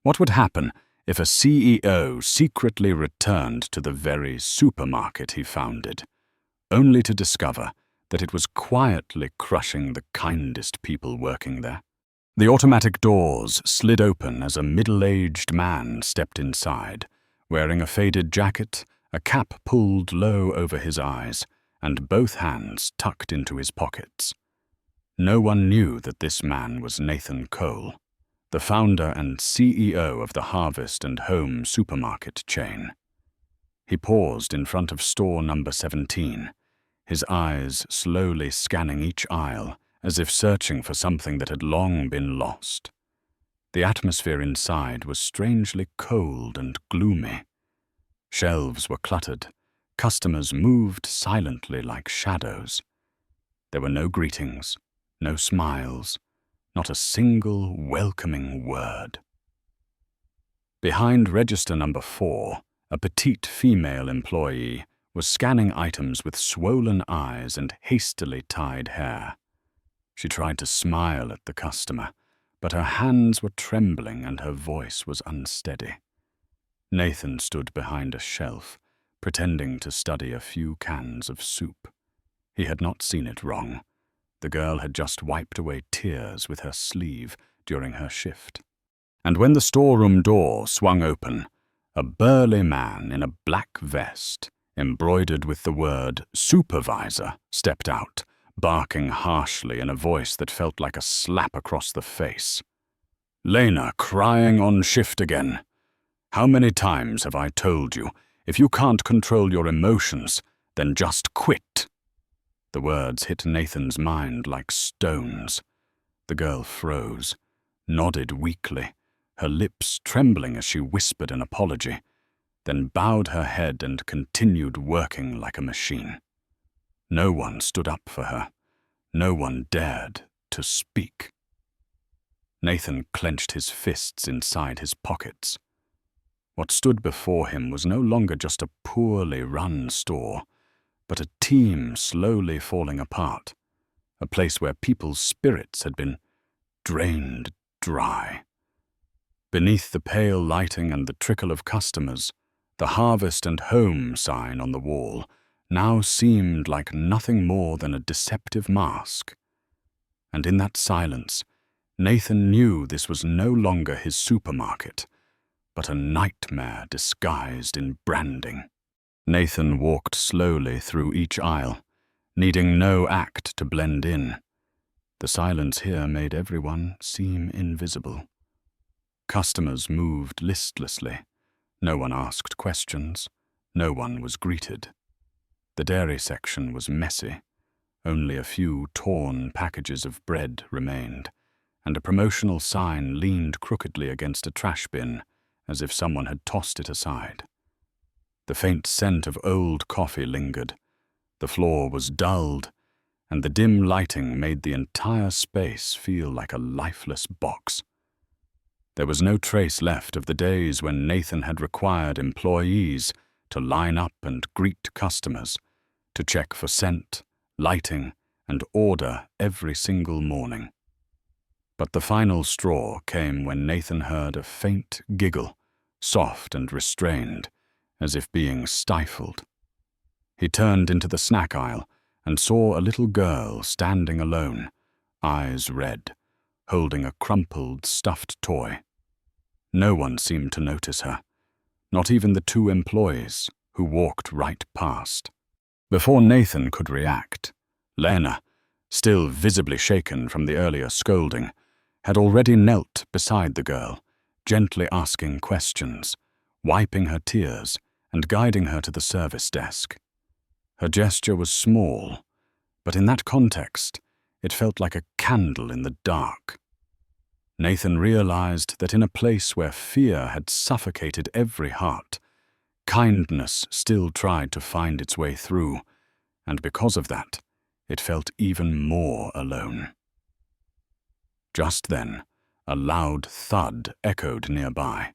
What would happen if a CEO secretly returned to the very supermarket he founded, only to discover that it was quietly crushing the kindest people working there? The automatic doors slid open as a middle-aged man stepped inside, wearing a faded jacket, a cap pulled low over his eyes, and both hands tucked into his pockets. No one knew that this man was Nathan Cole, the founder and CEO of the Harvest and Home supermarket chain. He paused in front of store number 17, his eyes slowly scanning each aisle as if searching for something that had long been lost. The atmosphere inside was strangely cold and gloomy. Shelves were cluttered. Customers moved silently like shadows. There were no greetings, no smiles, not a single welcoming word. Behind register number 4, a petite female employee was scanning items with swollen eyes and hastily tied hair. She tried to smile at the customer, but her hands were trembling and her voice was unsteady. Nathan stood behind a shelf, pretending to study a few cans of soup. He had not seen it wrong. The girl had just wiped away tears with her sleeve during her shift. And when the storeroom door swung open, a burly man in a black vest, embroidered with the word supervisor, stepped out, barking harshly in a voice that felt like a slap across the face. "Lena, crying on shift again. How many times have I told you, if you can't control your emotions, then just quit?" The words hit Nathan's mind like stones. The girl froze, nodded weakly, her lips trembling as she whispered an apology, then bowed her head and continued working like a machine. No one stood up for her. No one dared to speak. Nathan clenched his fists inside his pockets. What stood before him was no longer just a poorly run store, but a team slowly falling apart, a place where people's spirits had been drained dry. Beneath the pale lighting and the trickle of customers, the Harvest and Home sign on the wall now seemed like nothing more than a deceptive mask. And in that silence, Nathan knew this was no longer his supermarket, but a nightmare disguised in branding. Nathan walked slowly through each aisle, needing no act to blend in. The silence here made everyone seem invisible. Customers moved listlessly. No one asked questions. No one was greeted. The dairy section was messy. Only a few torn packages of bread remained, and a promotional sign leaned crookedly against a trash bin, as if someone had tossed it aside. The faint scent of old coffee lingered. The floor was dulled, and the dim lighting made the entire space feel like a lifeless box. There was no trace left of the days when Nathan had required employees to line up and greet customers, to check for scent, lighting, and order every single morning. But the final straw came when Nathan heard a faint giggle, soft and restrained, as if being stifled. He turned into the snack aisle and saw a little girl standing alone, eyes red, holding a crumpled stuffed toy. No one seemed to notice her, not even the 2 employees who walked right past. Before Nathan could react, Lena, still visibly shaken from the earlier scolding, had already knelt beside the girl, gently asking questions, wiping her tears, and guiding her to the service desk. Her gesture was small, but in that context, it felt like a candle in the dark. Nathan realized that in a place where fear had suffocated every heart, kindness still tried to find its way through, and because of that, it felt even more alone. Just then, a loud thud echoed nearby.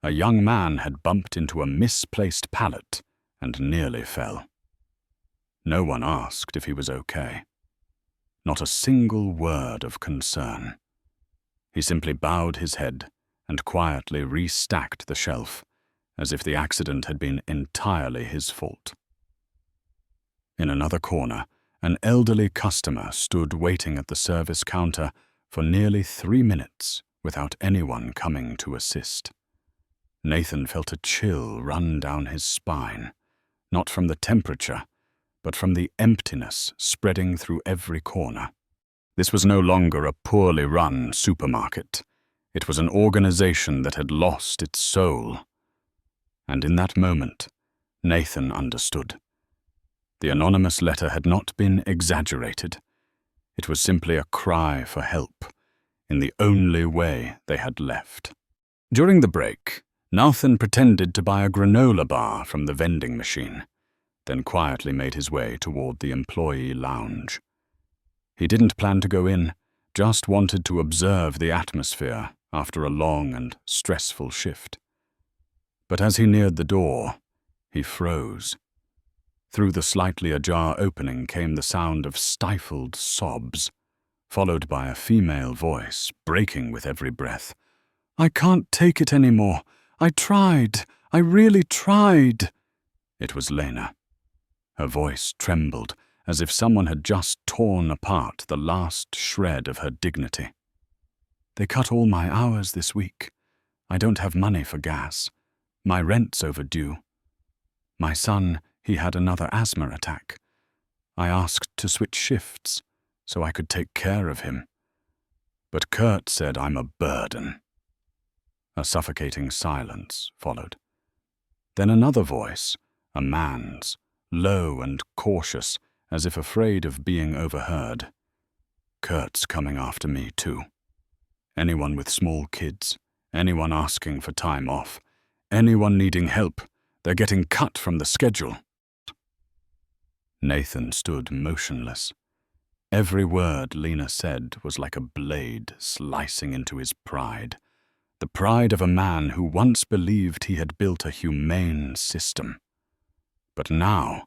A young man had bumped into a misplaced pallet and nearly fell. No one asked if he was okay. Not a single word of concern. He simply bowed his head and quietly restacked the shelf, as if the accident had been entirely his fault. In another corner, an elderly customer stood waiting at the service counter for nearly 3 minutes without anyone coming to assist. Nathan felt a chill run down his spine, not from the temperature, but from the emptiness spreading through every corner. This was no longer a poorly run supermarket. It was an organization that had lost its soul. And in that moment, Nathan understood. The anonymous letter had not been exaggerated. It was simply a cry for help, in the only way they had left. During the break, Nathan pretended to buy a granola bar from the vending machine, then quietly made his way toward the employee lounge. He didn't plan to go in, just wanted to observe the atmosphere after a long and stressful shift. But as he neared the door, he froze. Through the slightly ajar opening came the sound of stifled sobs, followed by a female voice breaking with every breath. "I can't take it anymore. I tried. I really tried." It was Lena. Her voice trembled as if someone had just torn apart the last shred of her dignity. "They cut all my hours this week. I don't have money for gas. My rent's overdue. My son, he had another asthma attack. I asked to switch shifts so I could take care of him. But Kurt said I'm a burden." A suffocating silence followed. Then another voice, a man's, low and cautious, as if afraid of being overheard. "Kurt's coming after me too. Anyone with small kids, anyone asking for time off, anyone needing help, they're getting cut from the schedule." Nathan stood motionless. Every word Lena said was like a blade slicing into his pride. The pride of a man who once believed he had built a humane system. But now,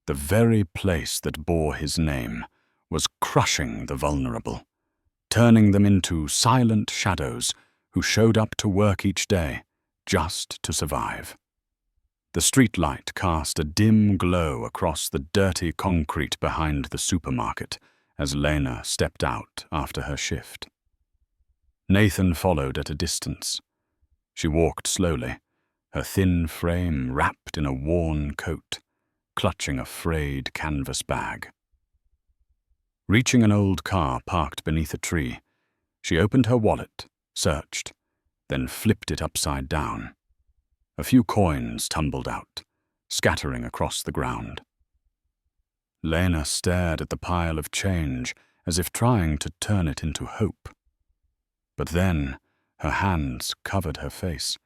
the very place that bore his name was crushing the vulnerable, turning them into silent shadows who showed up to work each day just to survive. The streetlight cast a dim glow across the dirty concrete behind the supermarket as Lena stepped out after her shift. Nathan followed at a distance. She walked slowly, her thin frame wrapped in a worn coat, clutching a frayed canvas bag. Reaching an old car parked beneath a tree, she opened her wallet, searched, then flipped it upside down. A few coins tumbled out, scattering across the ground. Lena stared at the pile of change as if trying to turn it into hope. But then her hands covered her face,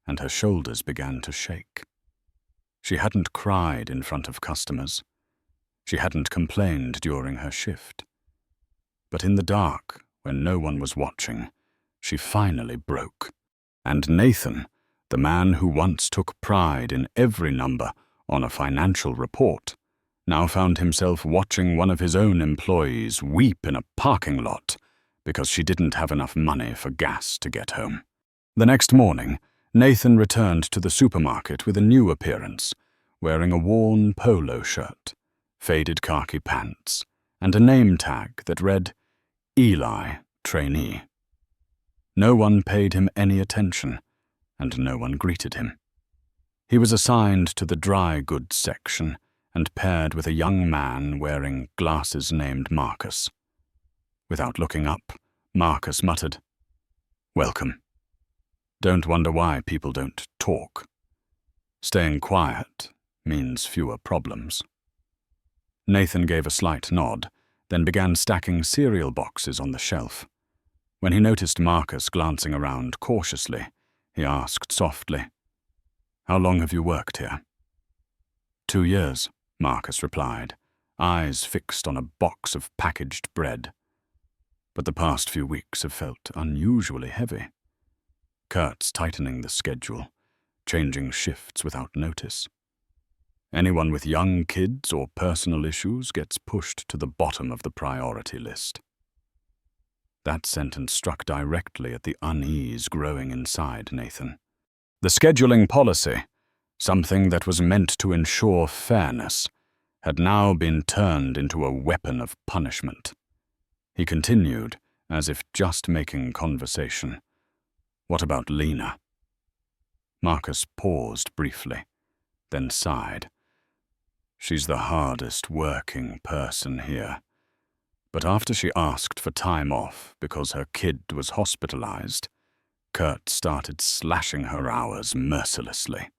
and her shoulders began to shake. She hadn't cried in front of customers. She hadn't complained during her shift. But in the dark, when no one was watching, she finally broke. And Nathan, the man who once took pride in every number on a financial report, now found himself watching one of his own employees weep in a parking lot because she didn't have enough money for gas to get home. The next morning, Nathan returned to the supermarket with a new appearance, wearing a worn polo shirt, faded khaki pants, and a name tag that read, "Eli, trainee." No one paid him any attention, and no one greeted him. He was assigned to the dry goods section and paired with a young man wearing glasses named Marcus. Without looking up, Marcus muttered, "Welcome. Don't wonder why people don't talk. Staying quiet means fewer problems." Nathan gave a slight nod, then began stacking cereal boxes on the shelf. When he noticed Marcus glancing around cautiously, he asked softly, "How long have you worked here?" 2 years, Marcus replied, eyes fixed on a box of packaged bread. But the past few weeks have felt unusually heavy. Kurt's tightening the schedule, changing shifts without notice. Anyone with young kids or personal issues gets pushed to the bottom of the priority list. That sentence struck directly at the unease growing inside Nathan. The scheduling policy, something that was meant to ensure fairness, had now been turned into a weapon of punishment. He continued, as if just making conversation. "What about Lena?" Marcus paused briefly, then sighed. "She's the hardest working person here. But after she asked for time off because her kid was hospitalized, Kurt started slashing her hours mercilessly.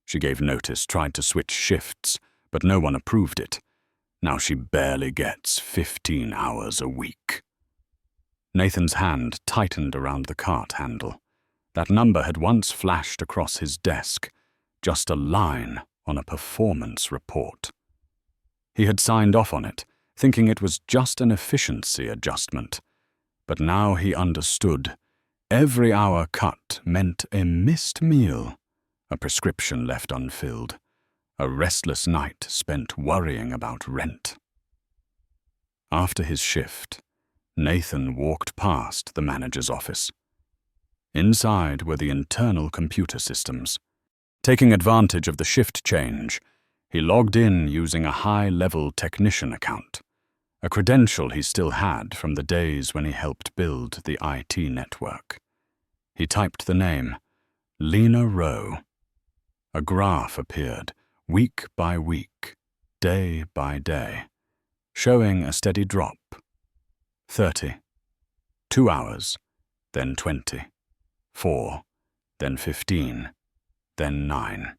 She gave notice, tried to switch shifts, but no one approved it. Now she barely gets 15 hours a week." Nathan's hand tightened around the cart handle. That number had once flashed across his desk, just a line on a performance report. He had signed off on it, thinking it was just an efficiency adjustment. But now he understood. Every hour cut meant a missed meal, a prescription left unfilled, a restless night spent worrying about rent. After his shift, Nathan walked past the manager's office. Inside were the internal computer systems. Taking advantage of the shift change, he logged in using a high-level technician account, a credential he still had from the days when he helped build the IT network. He typed the name, Lena Rowe. A graph appeared, week by week, day by day, showing a steady drop. 30, 2 hours, then 20, 4, then 15, then 9.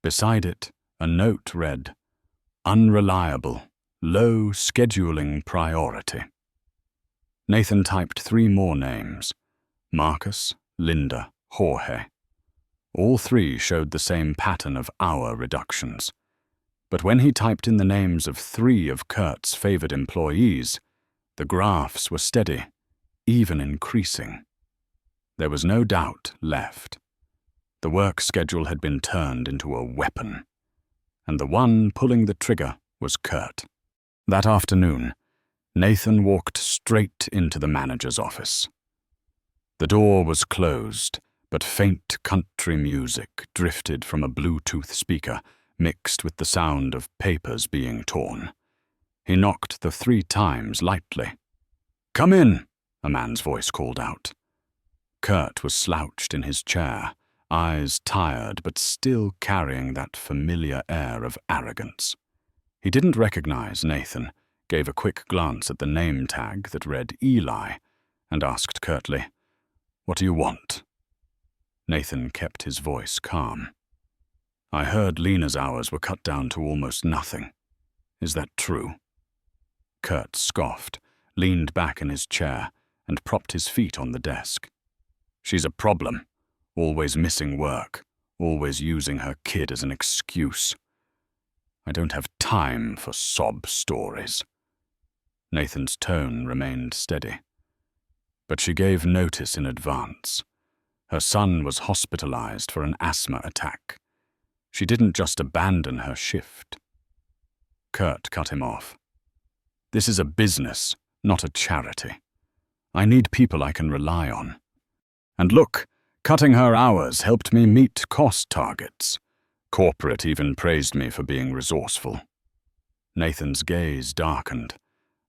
Beside it, a note read, "Unreliable, low scheduling priority." Nathan typed 3 more names, Marcus, Linda, Jorge. All 3 showed the same pattern of hour reductions. But when he typed in the names of 3 of Kurt's favored employees, the graphs were steady, even increasing. There was no doubt left. The work schedule had been turned into a weapon, and the one pulling the trigger was Kurt. That afternoon, Nathan walked straight into the manager's office. The door was closed, but faint country music drifted from a Bluetooth speaker, mixed with the sound of papers being torn. He knocked the 3 times lightly. "Come in," a man's voice called out. Kurt was slouched in his chair, eyes tired but still carrying that familiar air of arrogance. He didn't recognize Nathan, gave a quick glance at the name tag that read Eli, and asked curtly, "What do you want?" Nathan kept his voice calm. "I heard Lena's hours were cut down to almost nothing. Is that true?" Kurt scoffed, leaned back in his chair, and propped his feet on the desk. "She's a problem, always missing work, always using her kid as an excuse. I don't have time for sob stories." Nathan's tone remained steady. But she gave notice in advance. Her son was hospitalized for an asthma attack. She didn't just abandon her shift. Kurt cut him off. "This is a business, not a charity. I need people I can rely on. And look, cutting her hours helped me meet cost targets. Corporate even praised me for being resourceful." Nathan's gaze darkened,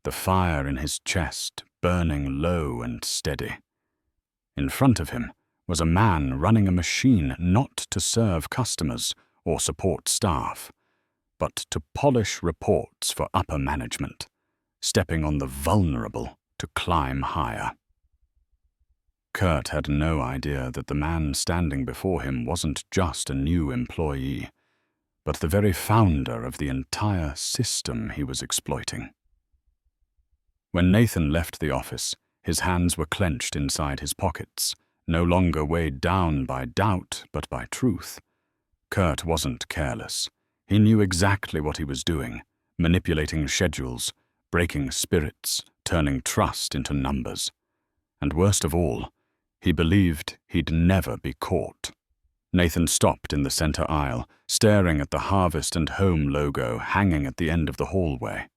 the fire in his chest burning low and steady. In front of him was a man running a machine not to serve customers or support staff, but to polish reports for upper management, stepping on the vulnerable to climb higher. Kurt had no idea that the man standing before him wasn't just a new employee, but the very founder of the entire system he was exploiting. When Nathan left the office, his hands were clenched inside his pockets, no longer weighed down by doubt but by truth. Kurt wasn't careless. He knew exactly what he was doing, manipulating schedules, breaking spirits, turning trust into numbers. And worst of all, he believed he'd never be caught. Nathan stopped in the center aisle, staring at the Harvest and Home logo hanging at the end of the hallway.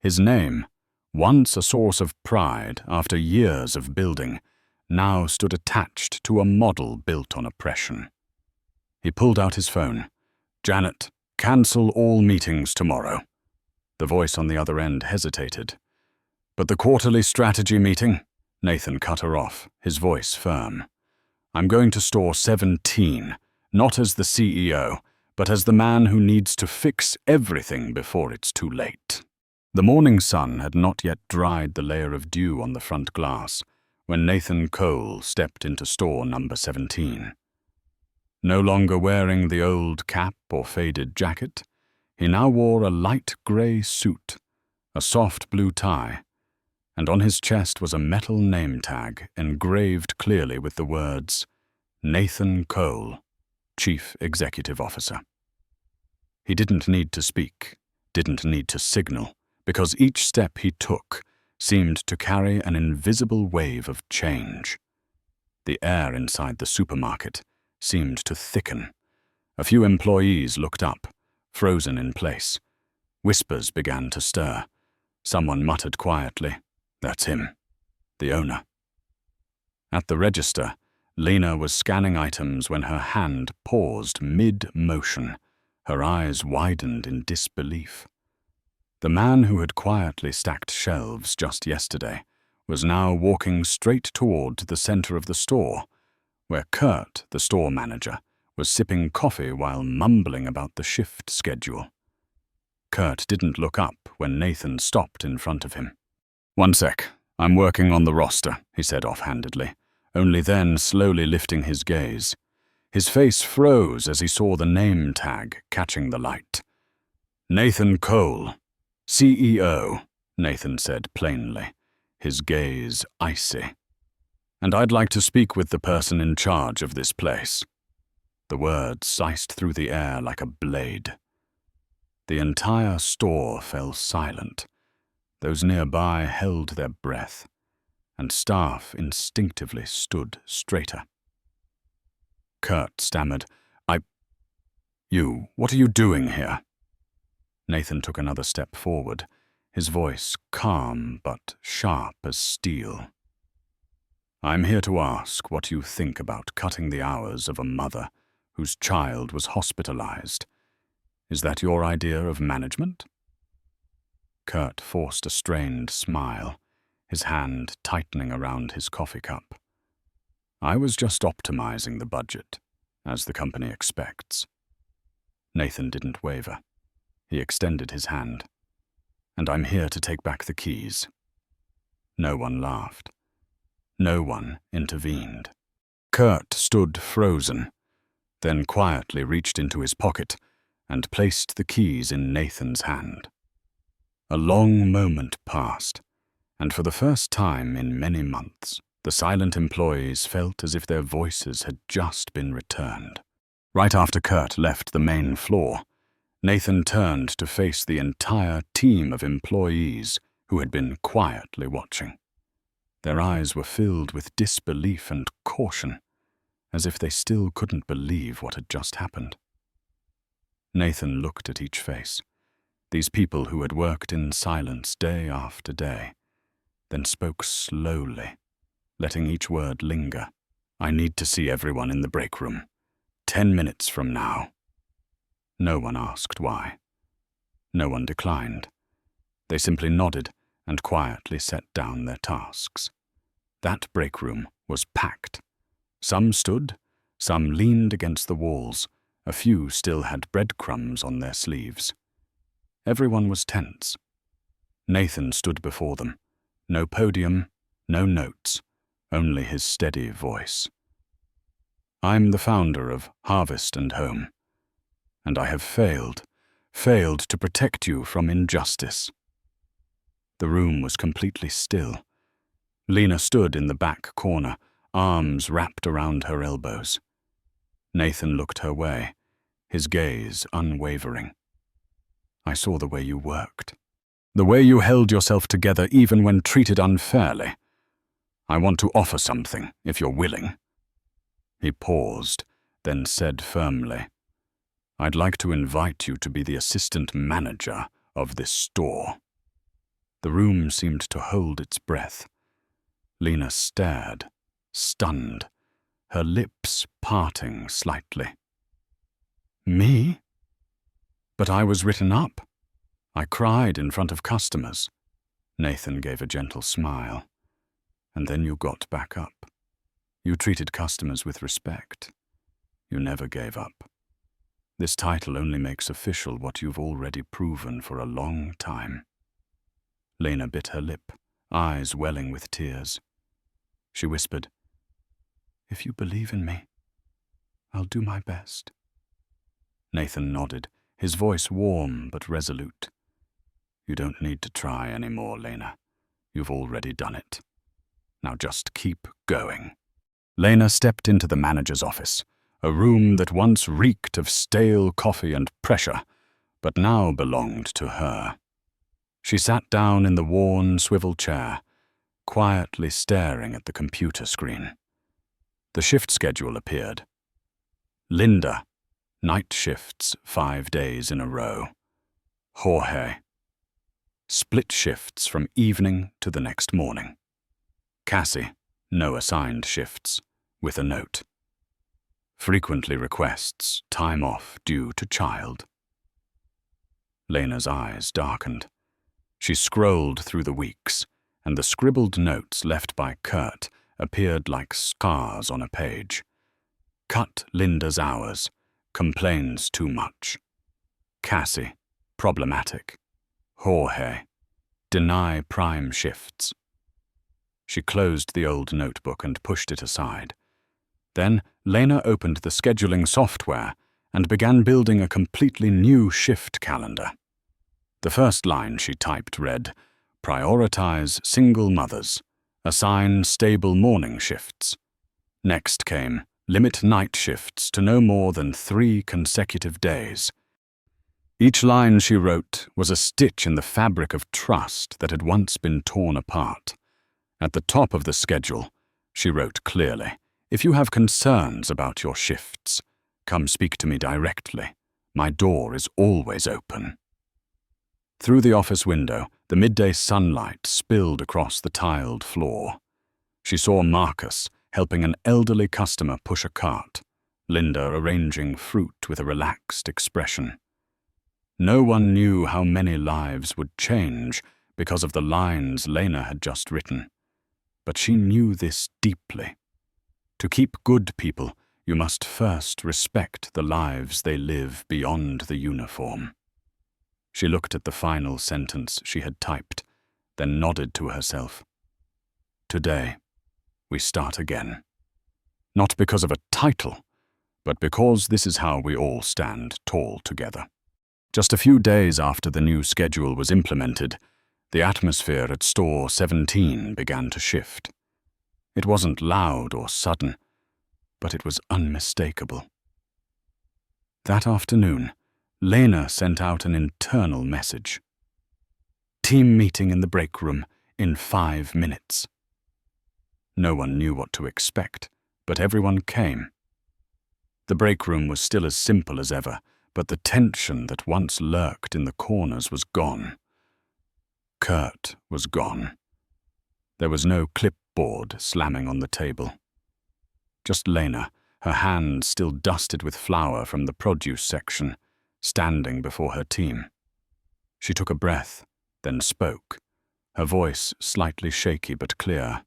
His name once a source of pride after years of building, now stood attached to a model built on oppression. He pulled out his phone. "Janet, cancel all meetings tomorrow." The voice on the other end hesitated. "But the quarterly strategy meeting?" Nathan cut her off, his voice firm. "I'm going to store 17, not as the CEO, but as the man who needs to fix everything before it's too late." The morning sun had not yet dried the layer of dew on the front glass when Nathan Cole stepped into store number 17. No longer wearing the old cap or faded jacket, he now wore a light grey suit, a soft blue tie, and on his chest was a metal name tag engraved clearly with the words, "Nathan Cole, Chief Executive Officer." He didn't need to speak, didn't need to signal, because each step he took seemed to carry an invisible wave of change. The air inside the supermarket seemed to thicken. A few employees looked up, frozen in place. Whispers began to stir. Someone muttered quietly, "That's him, the owner." At the register, Lena was scanning items when her hand paused mid-motion. Her eyes widened in disbelief. The man who had quietly stacked shelves just yesterday was now walking straight toward the center of the store, where Kurt, the store manager, was sipping coffee while mumbling about the shift schedule. Kurt didn't look up when Nathan stopped in front of him. "One sec, I'm working on the roster," he said offhandedly, only then slowly lifting his gaze. His face froze as he saw the name tag catching the light. "Nathan Cole, CEO," Nathan said plainly, his gaze icy. "And I'd like to speak with the person in charge of this place." The words sliced through the air like a blade. The entire store fell silent. Those nearby held their breath, and staff instinctively stood straighter. Kurt stammered, What are you doing here?" Nathan took another step forward, his voice calm but sharp as steel. "I'm here to ask what you think about cutting the hours of a mother whose child was hospitalized. Is that your idea of management?" Kurt forced a strained smile, his hand tightening around his coffee cup. "I was just optimizing the budget, as the company expects." Nathan didn't waver. He extended his hand. "And I'm here to take back the keys." No one laughed. No one intervened. Kurt stood frozen, then quietly reached into his pocket and placed the keys in Nathan's hand. A long moment passed, and for the first time in many months, the silent employees felt as if their voices had just been returned. Right after Kurt left the main floor, Nathan turned to face the entire team of employees who had been quietly watching. Their eyes were filled with disbelief and caution, as if they still couldn't believe what had just happened. Nathan looked at each face, these people who had worked in silence day after day, then spoke slowly, letting each word linger. "I need to see everyone in the break room. 10 minutes from now." No one asked why. No one declined. They simply nodded and quietly set down their tasks. That break room was packed. Some stood, some leaned against the walls, a few still had breadcrumbs on their sleeves. Everyone was tense. Nathan stood before them. No podium, no notes, only his steady voice. "I'm the founder of Harvest and Home, and I have failed to protect you from injustice." The room was completely still. Lena stood in the back corner, arms wrapped around her elbows. Nathan looked her way, his gaze unwavering. "I saw the way you worked, the way you held yourself together even when treated unfairly. I want to offer something, if you're willing." He paused, then said firmly, "I'd like to invite you to be the assistant manager of this store." The room seemed to hold its breath. Lena stared, stunned, her lips parting slightly. Me? But I was written up. I cried in front of customers. Nathan gave a gentle smile. And then you got back up. You treated customers with respect. You never gave up. This title only makes official what you've already proven for a long time. Lena bit her lip, eyes welling with tears. She whispered, "If you believe in me, I'll do my best." Nathan nodded, his voice warm but resolute. "You don't need to try any more, Lena. You've already done it. Now just keep going." Lena stepped into the manager's office, a room that once reeked of stale coffee and pressure, but now belonged to her. She sat down in the worn swivel chair, quietly staring at the computer screen. The shift schedule appeared. Linda, night shifts 5 days in a row. Jorge, split shifts from evening to the next morning. Cassie, no assigned shifts, with a note. Frequently requests time off due to child. Lena's eyes darkened. She scrolled through the weeks, and the scribbled notes left by Kurt appeared like scars on a page. Cut Linda's hours, complains too much. Cassie, problematic. Jorge, deny prime shifts. She closed the old notebook and pushed it aside. Then Lena opened the scheduling software and began building a completely new shift calendar. The first line she typed read, "Prioritize single mothers. Assign stable morning shifts." Next came, "Limit night shifts to no more than 3 consecutive days." Each line she wrote was a stitch in the fabric of trust that had once been torn apart. At the top of the schedule, she wrote clearly, "If you have concerns about your shifts, come speak to me directly. My door is always open." Through the office window, the midday sunlight spilled across the tiled floor. She saw Marcus helping an elderly customer push a cart, Linda arranging fruit with a relaxed expression. No one knew how many lives would change because of the lines Lena had just written. But she knew this deeply. To keep good people, you must first respect the lives they live beyond the uniform. She looked at the final sentence she had typed, then nodded to herself. Today, we start again. Not because of a title, but because this is how we all stand tall together. Just a few days after the new schedule was implemented, the atmosphere at Store 17 began to shift. It wasn't loud or sudden, but it was unmistakable. That afternoon, Lena sent out an internal message. "Team meeting in the break room in 5 minutes." No one knew what to expect, but everyone came. The break room was still as simple as ever, but the tension that once lurked in the corners was gone. Kurt was gone. There was no clipboard slamming on the table. Just Lena, her hands still dusted with flour from the produce section, standing before her team. She took a breath, then spoke, her voice slightly shaky but clear.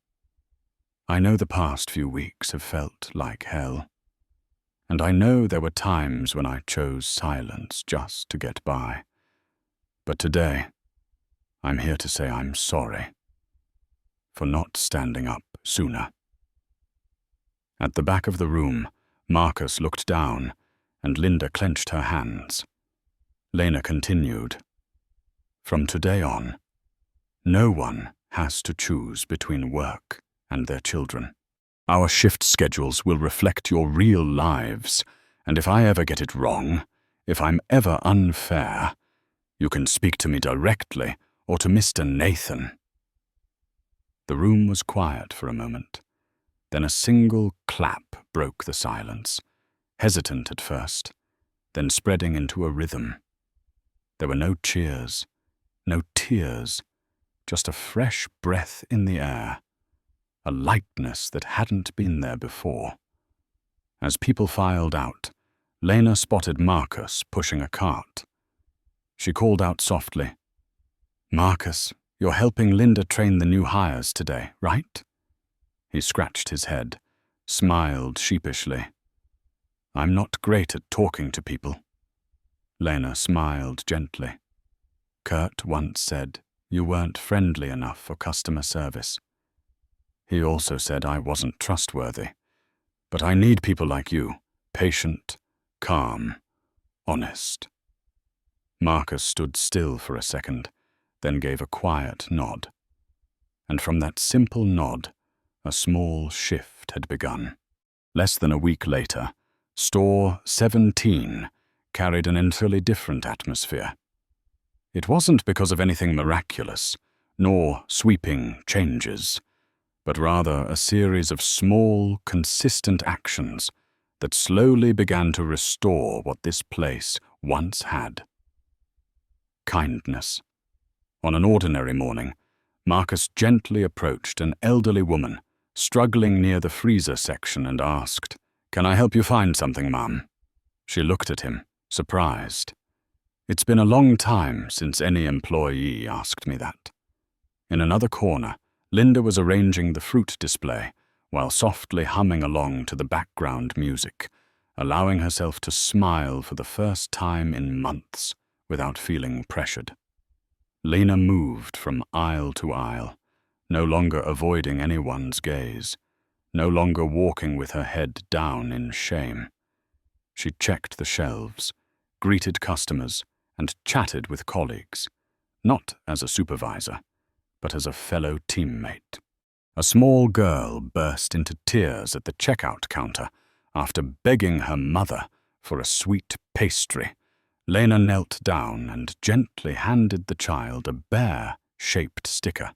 "I know the past few weeks have felt like hell. And I know there were times when I chose silence just to get by. But today, I'm here to say I'm sorry for not standing up sooner." At the back of the room, Marcus looked down, and Linda clenched her hands. Lena continued, "From today on, no one has to choose between work and their children. Our shift schedules will reflect your real lives, and if I ever get it wrong, if I'm ever unfair, you can speak to me directly or to Mr. Nathan." The room was quiet for a moment. Then a single clap broke the silence, hesitant at first, then spreading into a rhythm. There were no cheers, no tears, just a fresh breath in the air, a lightness that hadn't been there before. As people filed out, Lena spotted Marcus pushing a cart. She called out softly, "Marcus, you're helping Linda train the new hires today, right?" He scratched his head, smiled sheepishly. "I'm not great at talking to people." Lena smiled gently. "Kurt once said you weren't friendly enough for customer service. He also said I wasn't trustworthy. But I need people like you, patient, calm, honest." Marcus stood still for a second, then gave a quiet nod. And from that simple nod, a small shift had begun. Less than a week later, Store 17 carried an entirely different atmosphere. It wasn't because of anything miraculous, nor sweeping changes, but rather a series of small, consistent actions that slowly began to restore what this place once had. Kindness. On an ordinary morning, Marcus gently approached an elderly woman struggling near the freezer section and asked, "Can I help you find something, ma'am?" She looked at him, surprised. It's been a long time since any employee asked me that. In another corner, Linda was arranging the fruit display while softly humming along to the background music, allowing herself to smile for the first time in months without feeling pressured. Lena moved from aisle to aisle, no longer avoiding anyone's gaze, no longer walking with her head down in shame. She checked the shelves, greeted customers, and chatted with colleagues, not as a supervisor, but as a fellow teammate. A small girl burst into tears at the checkout counter after begging her mother for a sweet pastry. Lena knelt down and gently handed the child a bear-shaped sticker.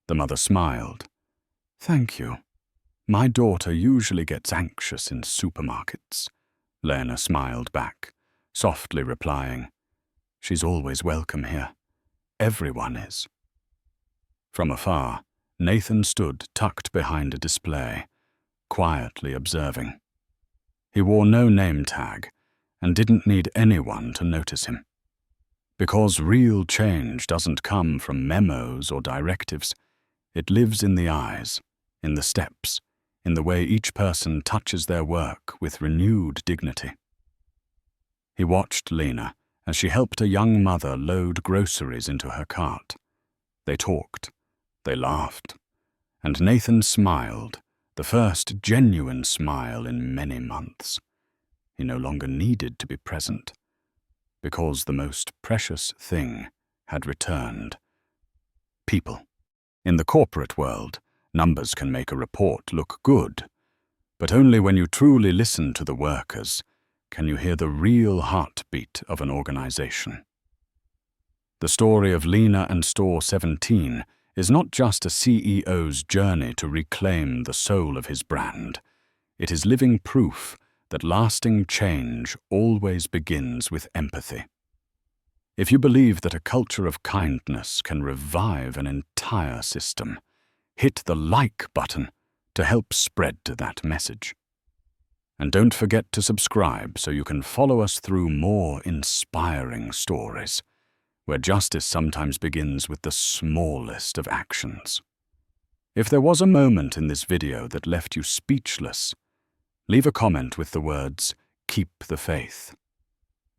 The mother smiled. "Thank you. My daughter usually gets anxious in supermarkets." Lena smiled back, softly replying, "She's always welcome here. Everyone is." From afar, Nathan stood tucked behind a display, quietly observing. He wore no name tag and didn't need anyone to notice him. Because real change doesn't come from memos or directives, it lives in the eyes, in the steps, in the way each person touches their work with renewed dignity. He watched Lena as she helped a young mother load groceries into her cart. They talked, they laughed, and Nathan smiled, the first genuine smile in many months. He no longer needed to be present, because the most precious thing had returned. People. In the corporate world, numbers can make a report look good, but only when you truly listen to the workers can you hear the real heartbeat of an organization. The story of Lena and Store 17 is not just a CEO's journey to reclaim the soul of his brand. It is living proof that lasting change always begins with empathy. If you believe that a culture of kindness can revive an entire system, hit the like button to help spread that message. And don't forget to subscribe so you can follow us through more inspiring stories, where justice sometimes begins with the smallest of actions. If there was a moment in this video that left you speechless, leave a comment with the words, "Keep the faith."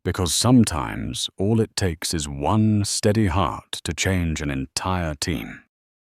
Because sometimes all it takes is one steady heart to change an entire team.